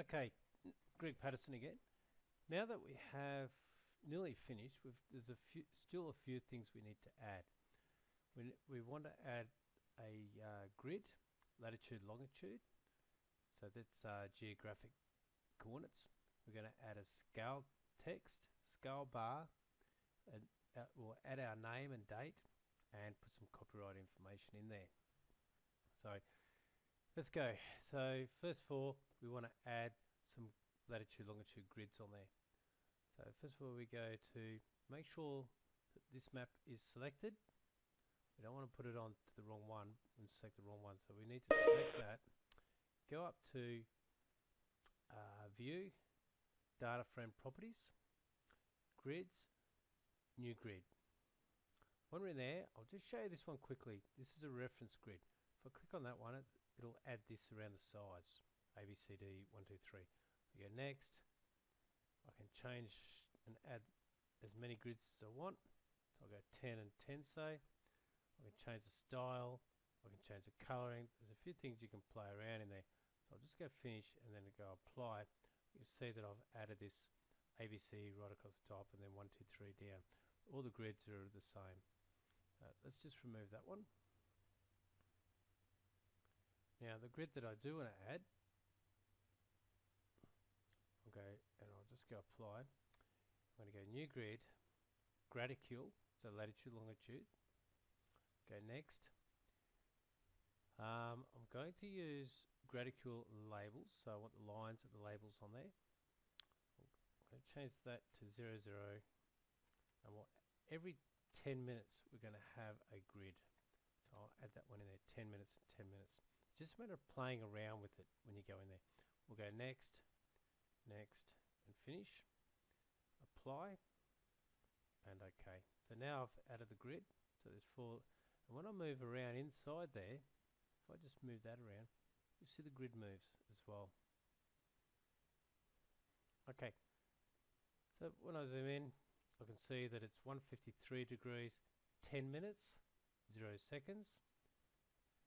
Okay, Greg Patterson again. Now that we have nearly finished, there's still a few things we need to add. We want to add a grid, latitude, longitude. So that's geographic coordinates. We're going to add a scale text, scale bar, and we'll add our name and date and put some copyright information in there. So let's go. So first of all, we want to add some latitude, longitude grids on there. So first of all, we go to make sure that this map is selected. We don't want to put it on to the wrong one and select the wrong one. So we need to select that. Go up to View, Data Frame Properties, Grids, New Grid. When we're in there, I'll just show you this one quickly. This is a reference grid. If I click on that one, it'll add this around the sides. A, B, C, D, 1, 2, 3. We go next. I can change and add as many grids as I want. So I'll go 10 and 10 say. I can change the style. I can change the coloring. There's a few things you can play around in there. So I'll just go finish and then go apply. You can see that I've added this ABC right across the top and then 1, 2, 3 down. All the grids are the same. Let's just remove that one. Now the grid that I do want to add, okay, and I'll just go apply. I'm going to go new grid, graticule, so latitude, longitude. Go next. I'm going to use graticule labels, so I want the lines of the labels on there. I'm going to change that to 0, 0, and every 10 minutes we're going to have a grid. So I'll add that one in there, 10 minutes and 10 minutes. It's just a matter of playing around with it when you go in there. We'll go next, next, and finish. Apply, and OK. So now I've added the grid. So there's 4. And when I move around inside there, if I just move that around, you see the grid moves as well. Okay. So when I zoom in, I can see that it's 153 degrees, 10 minutes, 0 seconds.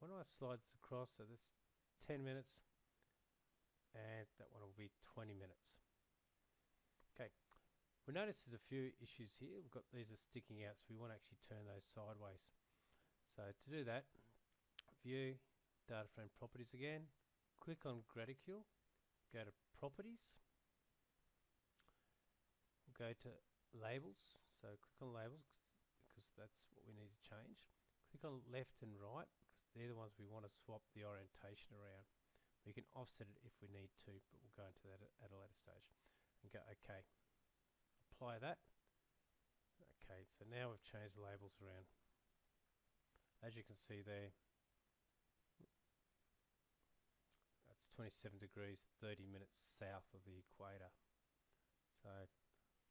When I slide this across, so that's 10 minutes, and that one will be 20 minutes. Okay. We notice there's a few issues here. We've got these are sticking out, so we want to actually turn those sideways. So to do that, View, Data Frame Properties again, click on Graticule, go to Properties, we'll go to Labels, so click on Labels because that's what we need to change. Click on Left and Right because they're the ones we want to swap the orientation around. We can offset it if we need to, but we'll go into that at a later stage. And go OK. Apply that. Okay, so now we've changed the labels around. As you can see there, that's 27 degrees, 30 minutes south of the equator. So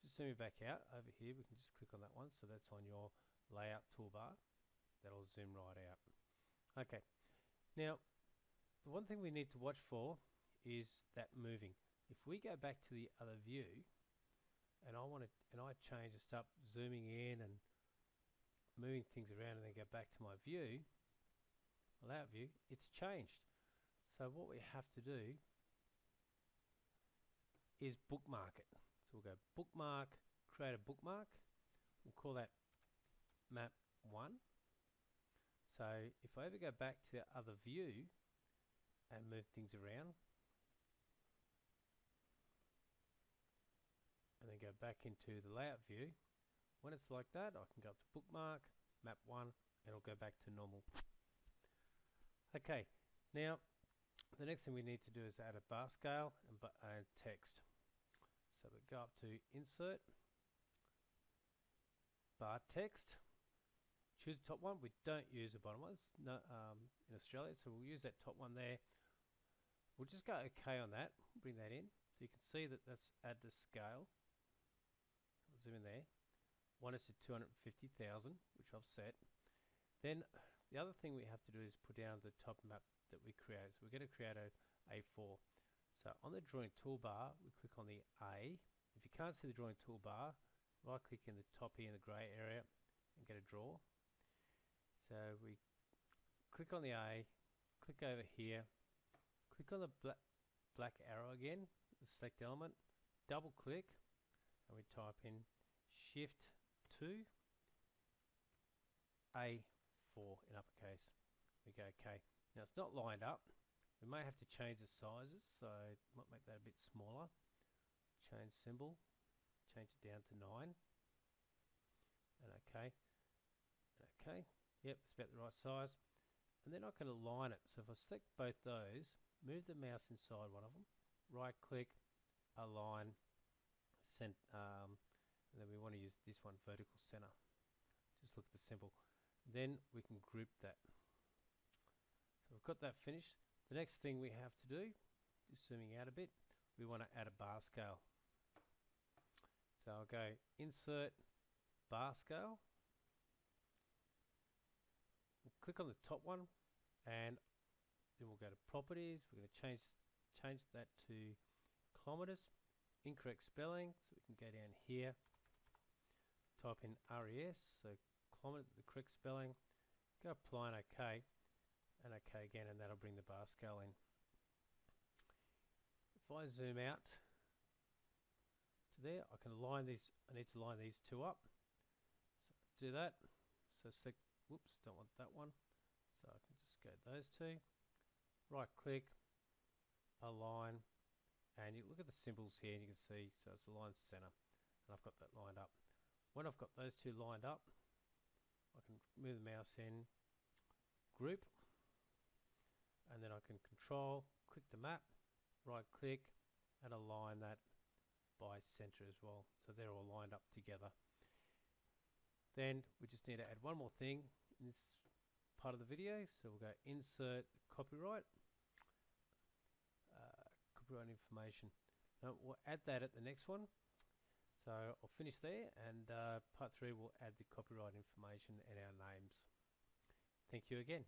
just zoom back out over here, we can just click on that one, so that's on your layout toolbar. That'll zoom right out. Okay, now the one thing we need to watch for is that moving. If we go back to the other view, and I change and start zooming in and moving things around and then go back to my view, layout view, it's changed. So what we have to do is bookmark it. So we'll go bookmark, create a bookmark. We'll call that map 1. So if I ever go back to the other view and move things around, and then go back into the layout view, when it's like that, I can go up to bookmark, map 1, and it'll go back to normal. Okay, now the next thing we need to do is add a bar scale and text. So we go up to Insert, Bar Text, choose the top one. We don't use the bottom ones in Australia, so we'll use that top one there. We'll just go OK on that, bring that in, so you can see that that's add the scale. I'll zoom in there. 1 is to 250,000, which I've set. Then the other thing we have to do is put down the top map that we create. So we're going to create a A4. So on the drawing toolbar, we click on the A. If you can't see the drawing toolbar, right click in the top here in the grey area and get a draw. So we click on the A, click over here, click on the black arrow again, the select element, double click, and we type in Shift 2 A4 in uppercase. We go OK. Now it's not lined up. We may have to change the sizes, so might make that a bit smaller. Change symbol, change it down to 9, and OK. OK. Yep, it's about the right size. And then I can align it. So if I select both those, move the mouse inside one of them, right click, align, and then we want to use this one, vertical center. Just look at the symbol. Then we can group that. So we've got that finished. The next thing we have to do, just zooming out a bit, we want to add a bar scale. So I'll go Insert, Bar Scale. We'll click on the top one, and then we'll go to Properties. We're going to change that to kilometers. Incorrect spelling, so we can go down here, type in RES, so kilometer, the correct spelling. Go Apply and OK, and OK again, and that'll bring the bar scale in. If I zoom out to there, I can align these. I need to line these two up. So do that. So select. Whoops, don't want that one. So I can just go those two. Right click, align, and you look at the symbols here, and you can see. So it's aligned center, and I've got that lined up. When I've got those two lined up, I can move the mouse in, group, and then I can control, click the map, right click, and align that by center as well. So they're all lined up together. Then we just need to add one more thing in this part of the video. So we'll go Insert, Copyright, Copyright Information. Now we'll add that at the next one. So I'll finish there, and part 3 will add the copyright information and our names. Thank you again.